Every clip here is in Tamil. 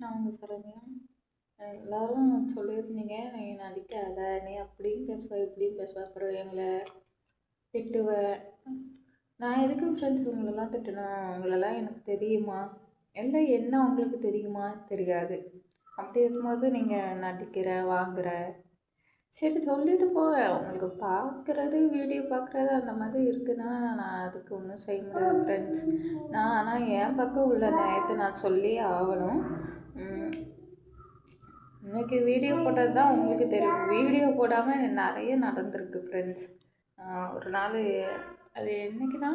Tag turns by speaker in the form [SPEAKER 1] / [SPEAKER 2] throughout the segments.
[SPEAKER 1] நான் உங்க சரண்யா. எல்லாரும் சொல்லியிருந்தீங்க, "நீ நடிக்காத, நீ அப்படியும் பேசுவ, இப்படியும் பேசுவ, அப்புறம் எங்களை திட்டுவ." நான் எதுக்கும் ஃப்ரெண்ட்ஸ் உங்களெல்லாம் திட்டணும்? உங்களெல்லாம் எனக்கு தெரியுமா? என்ன உங்களுக்கு தெரியுமா? தெரியாது. அப்படி இருக்கும்போது நீங்கள் நடிக்கிற, வாங்குற, சரி சொல்லிட்டு போவேன். உங்களுக்கு பார்க்குறது, வீடியோ பார்க்குறது அந்த மாதிரி இருக்குன்னா, நான் அதுக்கு ஒன்றும் செய்ய முடியாது ஃப்ரெண்ட்ஸ். ஆனால் என் பக்கம் உள்ள நியாயத்தை நான் சொல்லியே ஆகணும். இன்னைக்கு வீடியோ போட்டது தான் உங்களுக்கு தெரியும். வீடியோ போடாமல் நிறைய நடந்திருக்கு ஃப்ரெண்ட்ஸ். ஒரு நாள் அது என்னைக்குன்னா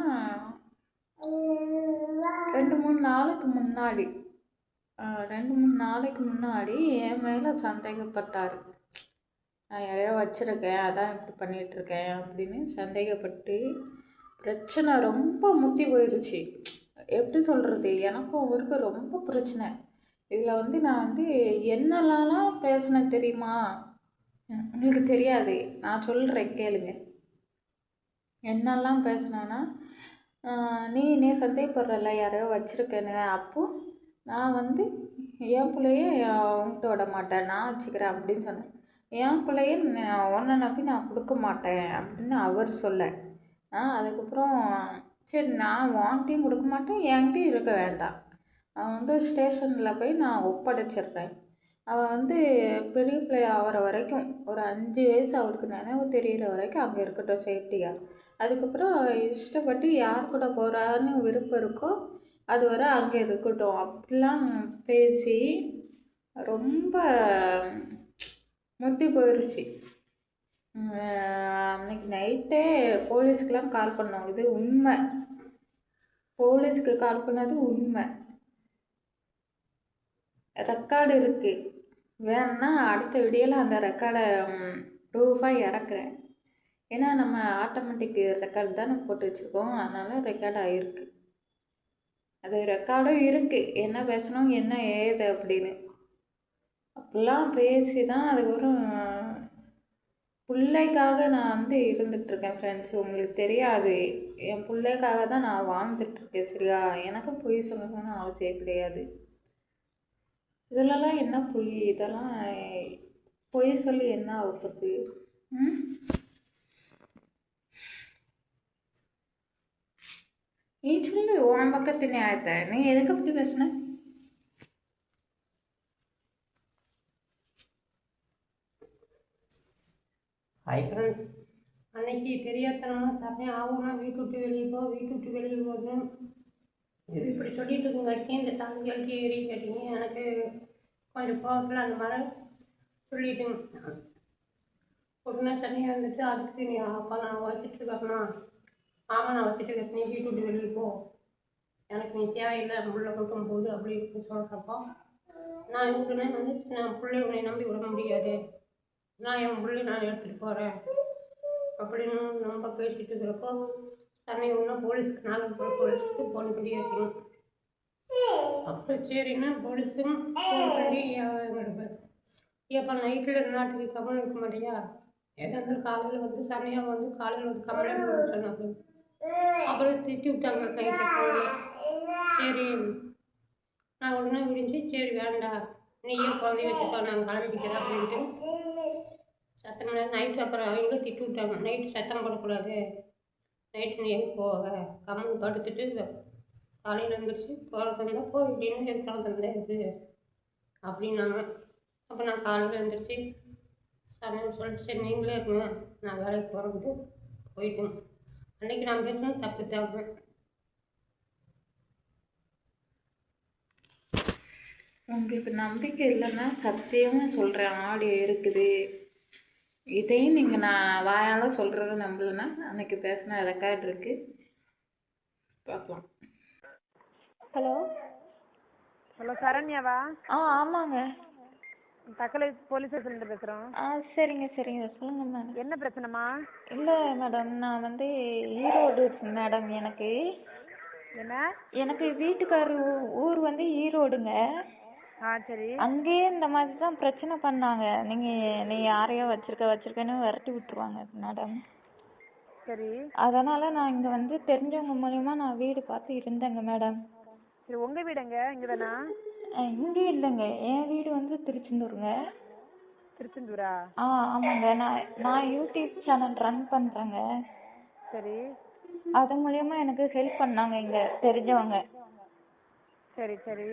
[SPEAKER 1] 2-3 நாளைக்கு முன்னாடி 2-3 நாளைக்கு முன்னாடி என் மேலே சந்தேகப்பட்டார். நான் யாரையோ வச்சுருக்கேன், அதான் இப்படி பண்ணிகிட்ருக்கேன் அப்படின்னு சந்தேகப்பட்டு பிரச்சனை ரொம்ப முத்தி போயிடுச்சு. எப்படி சொல்கிறது, எனக்கும் அவருக்கும் ரொம்ப பிரச்சனை. இதில் வந்து நான் வந்து என்னெல்லாம் பேசினேன் தெரியுமா? உங்களுக்கு தெரியாது, நான் சொல்கிறேன் கேளுங்க. என்னெல்லாம் பேசினேன்னா, நீ சந்தேகப்படுறல யாரையோ வச்சுருக்கேன்னு, அப்போது நான் வந்து என் பிள்ளைய உங்கள்கிட்ட விட மாட்டேன், நான் வச்சுக்கிறேன் அப்படின்னு சொன்னேன். என் பிள்ளைய உன்னை நம்பி நான் கொடுக்க மாட்டேன் அப்படின்னு அவர் சொல்ல, அதுக்கப்புறம் சரி நான் உன்கிட்டையும் கொடுக்க மாட்டேன், என்கிட்டையும் இருக்க வேண்டாம், அவன் வந்து ஸ்டேஷனில் போய் நான் ஒப்படைச்சிடுறேன். அவள் வந்து பெரிய பிள்ளை ஆகிற வரைக்கும், ஒரு 5 வயசு அவளுக்கு நினைவு தெரிகிற வரைக்கும் அங்கே இருக்கட்டும் சேஃப்டியாக. அதுக்கப்புறம் இஷ்டப்பட்டு யார் கூட போகிறான்னு விருப்பம் இருக்கோ அது வரை அங்கே இருக்கட்டும் அப்படிலாம் பேசி ரொம்ப முத்தி போயிடுச்சு. அன்னைக்கு நைட்டே போலீஸ்க்கெலாம் கால் பண்ணோம். இது உண்மை, போலீஸ்க்கு கால் பண்ணது உண்மை, ரெக்கார்டு இருக்குது. வேணும்னா அடுத்த வீடியோவில் அந்த ரெக்கார்டை ப்ரூஃபாக இறக்குறேன். ஏன்னா நம்ம ஆட்டோமேட்டிக் ரெக்கார்டு தான் நம்ம போட்டு வச்சுருக்கோம், அதனால் ரெக்கார்ட் ஆகிருக்கு. அது ரெக்கார்டும் இருக்குது, என்ன பேசணும் என்ன ஏது அப்படின்னு. அப்படிலாம் பேசி தான் அதுக்கப்புறம் பிள்ளைக்காக நான் வந்து இருந்துகிட்ருக்கேன் ஃப்ரெண்ட்ஸ். உங்களுக்கு தெரியாது, என் பிள்ளைக்காக தான் நான் வாழ்ந்துட்டுருக்கேன் சரியா? எனக்கும் பொய் சொல்லணும்னு அவசியம் கிடையாது. இதிலலாம் என்ன பொய்? இதெல்லாம் பொய் சொல்லி என்ன ஆகுது? நீ சொல்லு உன் பக்கத்து நியாயத்தை. நீ எதுக்கு அப்படி பேசுன?
[SPEAKER 2] Hi friends. அன்னைக்கு தெரியாதனமாக சமையல் ஆகும்னா வீட்டு விட்டு வெளியே போ, வீட்டு விட்டு வெளியே போகணும், இது இப்படி சொல்லிட்டு இருக்குங்காட்டி இந்த தம்பி கட்டி ஏறி கேட்டீங்க. எனக்கு கொஞ்சம் கோவத்தில் அந்த மாதிரி சொல்லிட்டு உடனே தனியாக வந்துட்டு அதுக்கு நீ அப்போ நான் வச்சுட்டு இருக்கணும், ஆமாம் நான் வச்சுட்டு இருக்கேன், நீ வீட்டு விட்டு வெளியே போ, எனக்கு நீ தேவையில்லை, உள்ள மட்டும் போகுது அப்படி இப்படி சொல்கிறப்போ நான் உடனே வந்து நான் பிள்ளை உன்னை நம்பி விட முடியாது, நான் என் பிள்ளை நான் எடுத்துகிட்டு போகிறேன் அப்படின்னு ரொம்ப பேசிகிட்டு இருக்கிறப்போ தன்னை ஒன்றும் போலீஸ்க்கு நாகர்கோவில் போலீஸ்க்கு ஃபோன் பண்ணி வச்சுக்கணும். அப்புறம் சரின்னா போலீஸும் ஃபோன் பண்ணி எப்போ நைட்டில் நேரத்துக்கு கம்மல் இருக்க மாட்டியா, எதாக இருந்தாலும் காலையில் வந்து சமயம் வந்து காலையில் வந்து கம்ப்ளைண்ட் பண்ண சொன்னாங்க. அப்புறம் திட்டி விட்டாங்க நைட்டு ஃபோனில். சரி நான் உடனே விடிஞ்சு சரி வேண்டாம் நீயே குழந்தைய வச்சுக்கோ நான் கிளம்பிக்கிறேன் அப்படின்ட்டு சத்தம் நைட்டு. அப்புறம் அவங்களும் திட்டு விட்டாங்க, நைட்டு சத்தம் போடக்கூடாது, நைட்டு நீ எங்கே போக கம்மன் படுத்துட்டு காலையில் எழுந்திரிச்சு குழந்தை இருந்தால் போ, இப்படின்னு என் குழந்தை இருந்தால் இருக்குது அப்படின்னாங்க. அப்போ நான் காலையில் எழுந்திரிச்சு சமையல் சொல்லிட்டு சரி நீங்களே இருங்க நான் வேலைக்கு போகிறேன்ட்டு போயிட்டேன். அன்றைக்கி நான் பேசணும் தப்பு தாங்க.
[SPEAKER 1] உங்களுக்கு நம்பிக்கை இல்லைன்னா சத்தியமாக சொல்கிறேன், ஆடியோ இருக்குது. இதையும் நீங்கள் நான் வாயால் சொல்கிறத நம்பலைன்னா அன்னைக்கு பேசின ரெக்கார்ட் இருக்குது, பார்க்கலாம்.
[SPEAKER 3] ஹலோ ஹலோ சரண்யாவா?
[SPEAKER 1] ஆமாங்க,
[SPEAKER 3] தக்கலை போலீஸ் ஸ்டேஷன்லேருந்து பேசுகிறோம்.
[SPEAKER 1] சரிங்க சொல்லுங்கள் மேடம்.
[SPEAKER 3] என்ன பிரச்சனைம்மா?
[SPEAKER 1] இல்லை மேடம், நான் வந்து ஈரோடு மேடம். எனக்கு வீட்டுக்காரர் ஊர் வந்து ஈரோடுங்க.
[SPEAKER 3] சரி.
[SPEAKER 1] அங்கேயே இந்த மாதிரி தான் பிரச்சனை பண்ணாங்க. நீ யாரையோ வச்சிருக்கன்னு விரட்டி விட்டுருவாங்க மேடம்.
[SPEAKER 3] சரி.
[SPEAKER 1] அதனால நான் இங்கே வந்து தெரிஞ்சவங்க மூலியமா நான் வீடு பார்த்து இருந்தேங்க மேடம்.
[SPEAKER 3] சரி உங்கள் வீடு எங்கே? இங்கே தானா?
[SPEAKER 1] இங்கே இல்லைங்க, என் வீடு வந்து திருச்செந்தூருங்க.
[SPEAKER 3] திருச்செந்தூரா?
[SPEAKER 1] ஆமாங்க. நான் யூடியூப் சேனல் ரன் பண்ணுறேங்க.
[SPEAKER 3] சரி
[SPEAKER 1] அது மூலயமா எனக்கு ஹெல்ப் பண்ணாங்க இங்கே தெரிஞ்சவங்க.
[SPEAKER 3] சரி சரி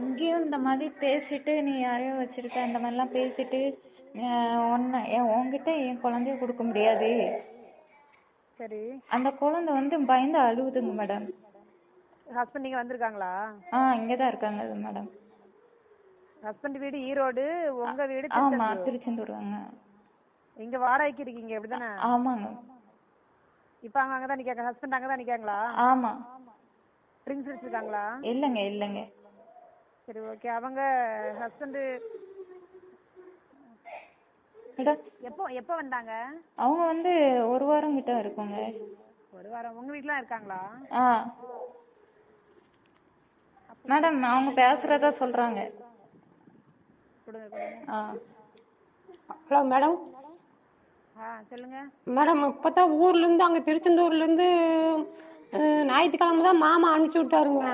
[SPEAKER 1] இங்கேயும் இந்த மாதிரி பேசிட்டு நீ யாரையோ வச்சிருக்க இந்த மாதிரிலாம் பேசிட்டு உன்கிட்ட என் குழந்தைய கொடுக்க முடியாது.
[SPEAKER 3] சரி.
[SPEAKER 1] அந்த குழந்தை வந்து பயந்து அழுகுதுங்க மேடம்.
[SPEAKER 3] ஹஸ்பண்ட் இங்கே வந்திருக்காங்களா?
[SPEAKER 1] இங்கே தான் இருக்காங்க மேடம்.
[SPEAKER 3] ஹஸ்பண்ட் வீடு ஈரோடு, உங்க வீடு
[SPEAKER 1] ஆமாம் திருச்செந்தூர்ங்க.
[SPEAKER 3] இங்க வாடகைக்கு இருக்கீங்க அப்படிதானே?
[SPEAKER 1] ஆமாங்க.
[SPEAKER 3] இப்போ அவங்க அங்கே தான் நிற்காங்க, ஹஸ்பண்ட் அங்கே தான் நிற்காங்களா?
[SPEAKER 1] ஆமாம்.
[SPEAKER 3] ட்ரிங்க்ஸ் வச்சுருக்காங்களா?
[SPEAKER 1] இல்லைங்க இல்லைங்க.
[SPEAKER 3] சரி ஓகே. அவங்க ஹஸ்பண்டு எப்போ வந்தாங்க?
[SPEAKER 1] அவங்க வந்து ஒரு வாரம் கிட்ட இருக்குங்க.
[SPEAKER 3] ஒரு வாரம். உங்க வீட்டில் இருக்காங்களா?
[SPEAKER 1] மேடம் அவங்க பேசுறதா சொல்றாங்க.
[SPEAKER 2] Hello madam.
[SPEAKER 3] சொல்லுங்க
[SPEAKER 2] மேடம். இப்போ தான் ஊர்லேருந்து அங்கே திருச்செந்தூர்லேருந்து ஞாயிற்றுக்கிழமை தான் மாமா அனுப்பிச்சி விட்டாருங்க.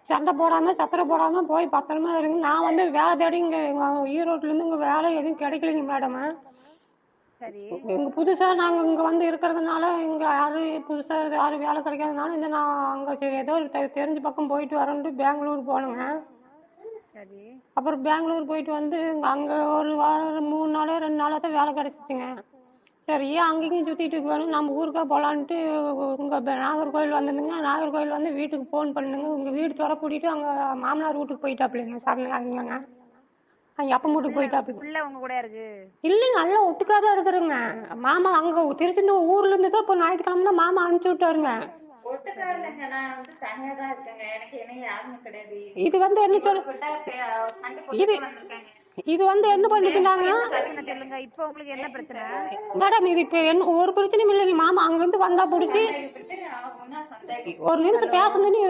[SPEAKER 2] சண்டை போடாமல் சத்திரம் போடாமல் போய் பத்திரமா இருங்க. நான் வந்து வேலை தேடி இங்கே எங்கள் ஈரோட்லேருந்து இங்கே வேலை எதுவும் கிடைக்கலைங்க மேடம்.
[SPEAKER 3] சரி.
[SPEAKER 2] இங்கே புதுசாக நாங்கள் இங்கே வந்து இருக்கிறதுனால இங்கே புதுசாக யாரும் வேலை கிடைக்காதனால இந்த நான் அங்கே ஏதோ தெரிஞ்ச பக்கம் போயிட்டு வரேன்ட்டு பெங்களூர் போனேங்க.
[SPEAKER 3] சரி.
[SPEAKER 2] அப்புறம் பெங்களூர் போயிட்டு வந்து அங்கே ஒரு வாரம் 3 நாளோ 2 நாளாக தான் வேலை கிடைச்சிச்சுங்க. சரி அங்கேயும் சுற்றிட்டு வேணும் நம்ம ஊருக்கா போகலான்ட்டு உங்கள் நாகர்கோவில் வந்துருந்துங்க. நாகர்கோவில் வந்து வீட்டுக்கு ஃபோன் பண்ணுங்க. உங்கள் வீடு துறை கூட்டிகிட்டு அங்கே மாமனார் வீட்டுக்கு போயிட்டாப்புலைங்க. அங்கேங்க அங்கே அப்பா வீட்டுக்கு போயிட்டாப்புல.
[SPEAKER 3] உங்க கூட இருக்கு
[SPEAKER 2] இல்லைங்க, நல்லா ஒட்டுக்காக தான் இருக்கிறேங்க. மாமா அங்கே திருச்செந்தூர் ஊர்லேருந்து தான் இப்போ ஞாயிற்றுக்கிழமை தான் மாமா அனுப்பிச்சி விட்டாருங்க. இது வந்து என்ன இது வந்து என்ன பண்ணிக்கிறாங்க
[SPEAKER 3] இப்போ உங்களுக்கு என்ன பிரச்சனை
[SPEAKER 2] மேடம்? இது இப்போ என்ன ஒரு பிரச்சனையும் இல்லைங்க. மாமா அங்கிருந்து வந்தா பிடிச்சி ஒரு நிமிஷம் பேசணுன்னு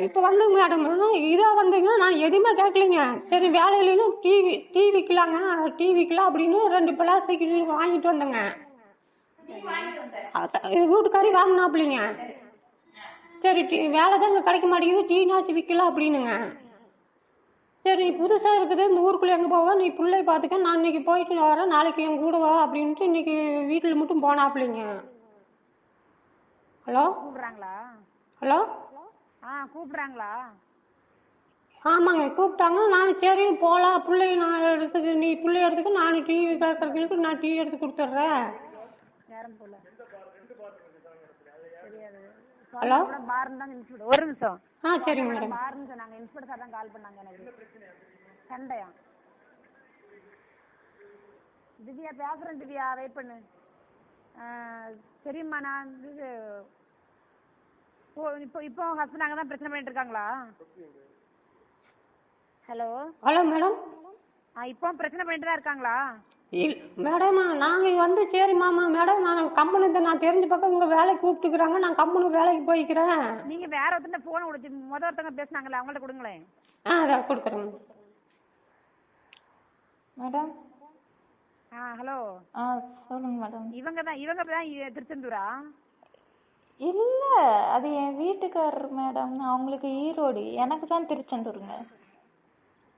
[SPEAKER 2] இப்போ வந்துங்க மேடம். இதாக வந்தீங்க நான் எதுவுமே கேட்கலைங்க. சரி வேலையிலும் டீ விற்கலாங்க, டீ விற்கலாம் அப்படின்னு 2 பிளாஸ்டிக் வாங்கிட்டு வந்தேங்க. வீட்டுக்காரி வாங்கினாப்பிள்ளைங்க. சரி வேலை தான் இங்கே கிடைக்க மாட்டேங்குது, டீனாச்சு விற்கலாம் அப்படின்னுங்க. சரி புதுசாக இருக்குது இந்த ஊருக்குள்ளே எங்கே போவேன், நீ பிள்ளைய பார்த்துக்க, நான் இன்னைக்கு போயிட்டு வரேன், நாளைக்கு என் கூட வா அப்படின்ட்டு இன்னைக்கு வீட்டில் மட்டும் போனாப்பிள்ளைங்க. ஹலோ
[SPEAKER 3] கூப்பிடுறாங்களா?
[SPEAKER 2] ஹலோ
[SPEAKER 3] கூப்பிடுறாங்களா?
[SPEAKER 2] ஆமாங்க கூப்பிட்டாங்க. நான் சரி போகலாம், பிள்ளைய நான் எடுத்துக்கு நீ பிள்ளைய எடுத்துக்க, நான் டீ கேட்கறதுக்கு நான் டீ எடுத்து கொடுத்துட்றேன்.
[SPEAKER 3] யாரும் போல தெரியாது.
[SPEAKER 2] ஹலோ
[SPEAKER 3] பாருன்னு தான் இன்ஸ்பெக்டர். ஒரு நிமிஷம்.
[SPEAKER 2] சரிங்க மேடம்.
[SPEAKER 3] பாருன்னு சொன்னாங்க, இன்ஸ்பெக்டர் சார் தான் கால் பண்ணாங்க எனக்கு. சண்டையா? திவ்யா பேசுறேன். திவ்யா வெயிட் பண்ணு. சரிம்மா நான் இது இப்போ ஹஸ்பண்ட் அங்கே தான் பிரச்சனை பண்ணிட்டு இருக்காங்களா? Hello
[SPEAKER 2] hello madam.
[SPEAKER 3] இப்போ பிரச்சனை பண்ணிட்டு தான் இருக்காங்களா?
[SPEAKER 2] மேடம் நாங்கள் வந்து சரி மாமா மேடம் நான் கம்பெனி நான் தெரிஞ்ச பக்கம் உங்கள் வேலைக்கு கூப்பிட்டுக்கிறாங்க, நான் கம்பெனி வேலைக்கு போய்க்கிறேன்.
[SPEAKER 3] நீங்கள் வேற ஒருத்தர் ஃபோனை கொடுத்து ஒருத்தவங்க பேசுனாங்களே அவங்கள்ட்ட கொடுங்களேன்.
[SPEAKER 2] அதை கொடுக்குறேங்க
[SPEAKER 1] மேடம்.
[SPEAKER 3] ஹலோ
[SPEAKER 1] சொல்லுங்க மேடம்.
[SPEAKER 3] இவங்க தான் திருச்செந்தூரா?
[SPEAKER 1] இல்லை அது என் வீட்டுக்காரர் மேடம். அவங்களுக்கு ஈரோடு, எனக்கு தான் திருச்செந்தூருங்க.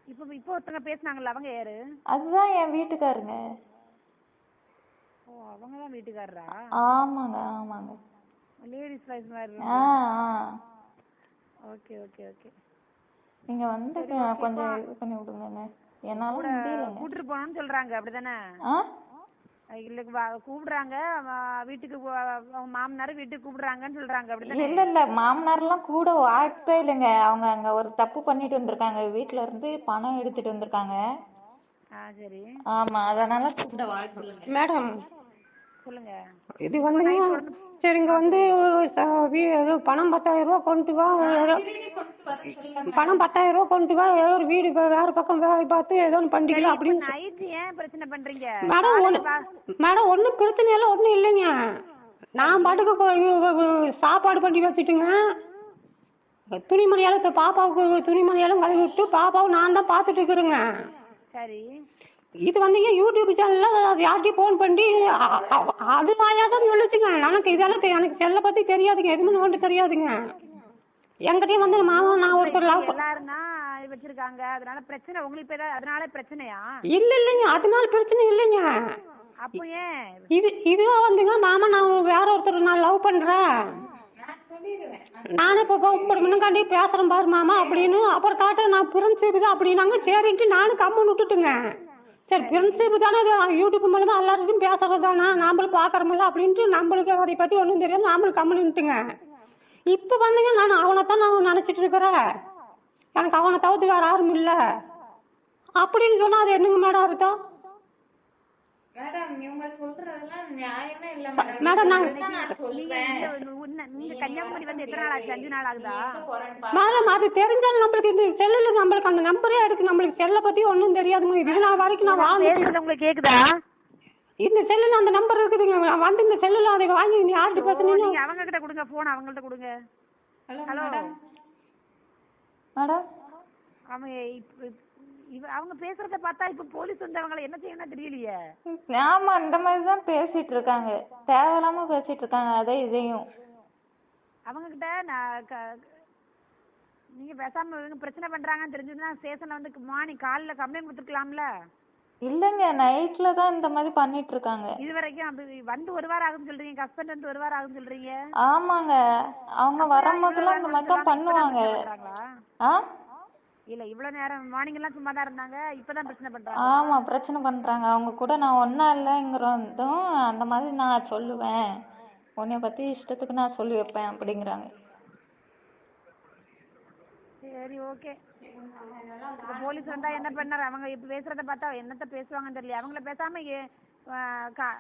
[SPEAKER 3] இப்போ ஒருத்தங்க பேசுனாங்கல்ல அவங்க யாரு?
[SPEAKER 1] அதுதான் என் வீட்டுக்காருங்க.
[SPEAKER 3] ஓ அவங்க தான் வீட்டுக்காரரா?
[SPEAKER 1] ஆமாங்க ஆமாங்க.
[SPEAKER 3] லேடிஸ் வாய்ஸ் மாதிரி. Okay okay okay.
[SPEAKER 1] நீங்க வந்து கொஞ்சம் இது பண்ணி விடுங்க, என்னால முடியலங்க.
[SPEAKER 3] கூட்டிட்டு போகணும்னு சொல்றாங்க அப்படிதானே? இல்ல கூப்பிடுறாங்க வீட்டுக்கு, மாமனார் வீட்டுக்கு கூப்பிடுறாங்கன்னு சொல்றாங்க அப்படிதானே?
[SPEAKER 1] இல்ல மாமனார்லாம் கூட வாய்ப்பே இல்லைங்க. அவங்க அங்க ஒரு தப்பு பண்ணிட்டு வந்திருக்காங்க, வீட்டுல இருந்து பணம் எடுத்துட்டு வந்திருக்காங்க.
[SPEAKER 2] சரி.
[SPEAKER 1] ஆமா அதனால கூப்பிட வாய்ப்பு இல்லைங்க.
[SPEAKER 2] மேடம்
[SPEAKER 3] சொல்லுங்க.
[SPEAKER 2] இது வந்து சரி இங்க வந்து பணம் 10,000 ரூபா கொண்டு வா, பணம் 10,000 ரூபா கொண்டு வா, ஏதோ ஒரு வீடு வேற பக்கம் வேலை பார்த்து ஏதோ ஒன்று பண்ணிக்கலாம் அப்படின்னு.
[SPEAKER 3] ஏன் பிரச்சனை பண்றீங்க
[SPEAKER 2] மேடம்? ஒன்றும் பிரச்சனை எல்லாம் ஒன்றும் இல்லைங்க. நான் பாட்டுக்கு சாப்பாடு பண்ணி வச்சுட்டுங்க, துணிமணியெல்லாம் பாப்பாவுக்கு துணிமணியெல்லாம் கழுவி விட்டு பாப்பாவை நான் தான் பார்த்துட்டு இருக்கிறேங்க.
[SPEAKER 3] சரி.
[SPEAKER 2] இது வந்து யூடியூப் சேனல்ல யார்கிட்டயும் ஃபோன் பண்ணி அது வாயாக தான் சொல்லிச்சுங்க. எனக்கு இதெல்லாம் எனக்கு செல்லை பற்றி தெரியாதுங்க, எதுவுமே நோண்டு தெரியாதுங்க. என்கிட்டயும் வந்து மாமா நான் ஒருத்தர் லவ்
[SPEAKER 3] எல்லாரும் தான் வச்சிருக்காங்க, அதனால பிரச்சனை உங்களுக்கு இப்ப அதனால பிரச்சனையா?
[SPEAKER 2] இல்லைங்க, அதனால பிரச்சனை இல்லைங்க.
[SPEAKER 3] அப்போ ஏன்
[SPEAKER 2] இதுவா வந்துங்க, மாமா நான் வேற ஒருத்தர் நான் லவ் பண்றேன், நானே இப்போ கண்டி பேசுறேன் பாரு மாமா அப்படின்னு. அப்புறம் காட்ட நான் பிரின்சிப்பு தான் அப்படின்னாங்க. சரின்ட்டு நானும் கம்மன் விட்டுட்டுங்க. சரி பிரின்சிப்பு தானே, யூடியூப் மூலமா எல்லாருக்கும் பேசுறது தானே, நாமளும் பார்க்கறோம்ல அப்படின்ட்டு நம்மளுக்கு அதை பற்றி ஒன்றும் தெரியாது, நாமளும் கம்மன் விட்டுங்க. இப்போ வந்துங்க நான் அவனைத்தான் நான் நினச்சிட்டு இருக்கிறேன், எனக்கு அவனை தவிர்த்து வேற யாரும் இல்லை அப்படின்னு சொன்னா அது என்னங்க மேடம் அர்த்தம்?
[SPEAKER 1] மேடம் இவங்க சொல்றதெல்லாம் நியாயமே இல்ல
[SPEAKER 2] மேடம்
[SPEAKER 3] நீங்க கன்னியாகுமரி வந்து எத்தனை நாள் ஆச்சு? 5 நாள் ஆகுதா?
[SPEAKER 2] மேடம் அது தெரிஞ்சாலும் நம்மளுக்கு இந்த செல்லுல நம்மளுக்கு அந்த நம்பரே இருக்கு, நம்மளுக்கு செல்லை பத்தி ஒன்றும் தெரியாதுங்க. இது நான் வரைக்கும் நான் வாங்க
[SPEAKER 3] உங்களுக்கு கேக்குதா?
[SPEAKER 2] இந்த செல்லுல அந்த நம்பர் இருக்குதுங்க, வந்து இந்த செல்லுல அதை வாங்கி நீ யார்கிட்ட பேசுனீங்க?
[SPEAKER 3] நீங்க அவங்க கிட்ட கொடுங்க போன், அவங்கள்ட்ட கொடுங்க. ஹலோ
[SPEAKER 1] மேடம்
[SPEAKER 3] அவங்க பேசுறத பார்த்தா இப்ப போலீஸ் வந்து அவங்கள என்ன செய்யணும் தெரியலையே.
[SPEAKER 1] ஆமா இந்த மாதிரி தான் பேசிட்டு இருக்காங்க, தேவையில்லாம பேசிட்டு இருக்காங்க அதை இதையும்.
[SPEAKER 3] அவங்க கிட்ட நீங்க பேசாம இவங்க பிரச்சனை பண்றாங்கன்னு தெரிஞ்சதுன்னா ஸ்டேஷன்ல வந்து மார்னிங் காலைல கம்ப்ளைண்ட் கொடுத்துருக்கலாம்ல.
[SPEAKER 1] இல்லங்க நைட்ல தான் இந்த மாதிரி பண்ணிட்டு இருக்காங்க.
[SPEAKER 3] இது வரைக்கும் அப்படி வந்து 1 வாரம் ஆகுன்னு சொல்றீங்க, ஹஸ்பண்ட் வந்து 1 வாரம் ஆகுன்னு சொல்றீங்க.
[SPEAKER 1] ஆமாங்க அவங்க வரும்போதெல்லாம் இந்த மாதிரி தான் பண்ணுவாங்க.
[SPEAKER 3] இல்ல இவ்வளவு நேரம் மார்னிங் எல்லாம் சும்மா தான் இருந்தாங்க, இப்பதான் பிரச்சனை பண்றாங்க.
[SPEAKER 1] ஆமா பிரச்சனை பண்றாங்க, அவங்க கூட நான் ஒன்னா இல்லைங்கிறதும் அந்த மாதிரி நான் சொல்லுவேன், உன்னைய பத்தி இஷ்டத்துக்கு நான் சொல்லி வைப்பேன் அப்படிங்கிறாங்க.
[SPEAKER 3] சரி ஓகே, போலீஸ் வந்தா என்ன பண்ணாரு? அவங்க இப்ப பேசுறத பார்த்தா என்னத்த பேசுவாங்கன்னு தெரியல. அவங்கள பேசாம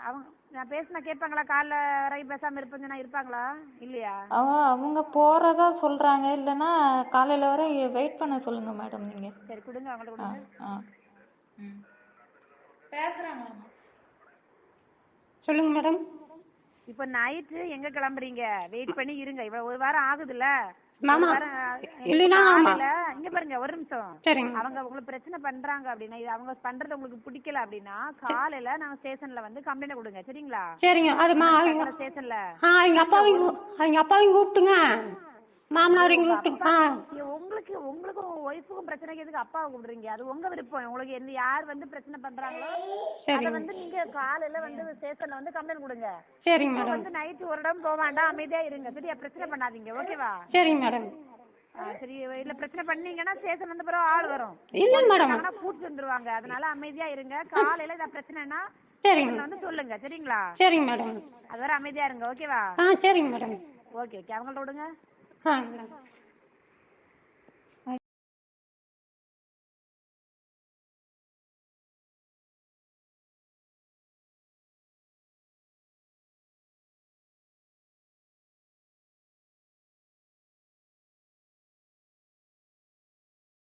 [SPEAKER 3] அவங்க நான் பேசினா கேட்பாங்களா? காலைல வரைக்கும் பேசாம இருப்பேன்னா இருப்பாங்களா? இல்லையா?
[SPEAKER 1] அவங்க போறதா சொல்றாங்க, இல்லைன்னா காலையில வரை வெயிட் பண்ண சொல்லுங்க மேடம். நீங்க
[SPEAKER 3] சரி கொடுங்க, அவங்கள்ட்ட கொடுங்க.
[SPEAKER 1] பேசுறாங்க.
[SPEAKER 2] சொல்லுங்க மேடம்.
[SPEAKER 3] இப்ப நைட்டு எங்க கிளம்புறீங்க? வெயிட் பண்ணி இருங்க, இவ்வளவு 1 வாரம் ஆகுதுல்ல.
[SPEAKER 2] மாமா இல்லைன்னா
[SPEAKER 3] இங்க பாருங்க ஒரு நிமிஷம்.
[SPEAKER 2] சரிங்க.
[SPEAKER 3] அவங்க உங்களுக்கு பிரச்சனை பண்றாங்க அப்படின்னா, இது அவங்க பண்றது உங்களுக்கு பிடிக்கல அப்படின்னா காலையில நாங்க ஸ்டேஷன்ல வந்து கம்ப்ளைண்ட் கொடுங்க, சரிங்களா?
[SPEAKER 2] சரிங்க. அது
[SPEAKER 3] ஸ்டேஷன்ல
[SPEAKER 2] எங்க அப்பாவையும் கூப்பிட்டுங்க, மாமனாரையும் கூப்பிட்டு.
[SPEAKER 3] உங்களுக்கு உங்களுக்கும் ஒய்ஃபுக்கும் பிரச்சனைக்கு எதுக்கு அப்பாவை கூப்பிடுறீங்க? அது உங்க விருப்பம். உங்களுக்கு எந்த யார் வந்து பிரச்சனை பண்றாங்களோ அதை வந்து நீங்க காலையில வந்து ஸ்டேஷன்ல வந்து கம்ப்ளைண்ட் கொடுங்க.
[SPEAKER 2] சரிங்க மேடம்.
[SPEAKER 3] வந்து நைட்டு ஒரு இடம் போக வேண்டாம், அமைதியா இருங்க, சரியா? பிரச்சனை பண்ணாதீங்க, ஓகேவா?
[SPEAKER 2] சரிங்க மேடம்.
[SPEAKER 3] சரி இல்ல பிரச்சனை பண்ணீங்கன்னா ஸ்டேஷன் வந்து பிறகு ஆள் வரும்,
[SPEAKER 2] இல்ல மேடம்
[SPEAKER 3] கூட்டிட்டு வந்துருவாங்க. அதனால அமைதியா இருங்க. காலையில ஏதாவது பிரச்சனைனா
[SPEAKER 2] சரிங்க
[SPEAKER 3] வந்து சொல்லுங்க, சரிங்களா?
[SPEAKER 2] சரிங்க மேடம்.
[SPEAKER 3] அது வரை அமைதியா இருங்க, ஓகேவா?
[SPEAKER 2] சரிங்க மேடம்.
[SPEAKER 3] ஓகே ஓகே, அவங்கள்ட்ட விடுங்க.
[SPEAKER 2] மேடம்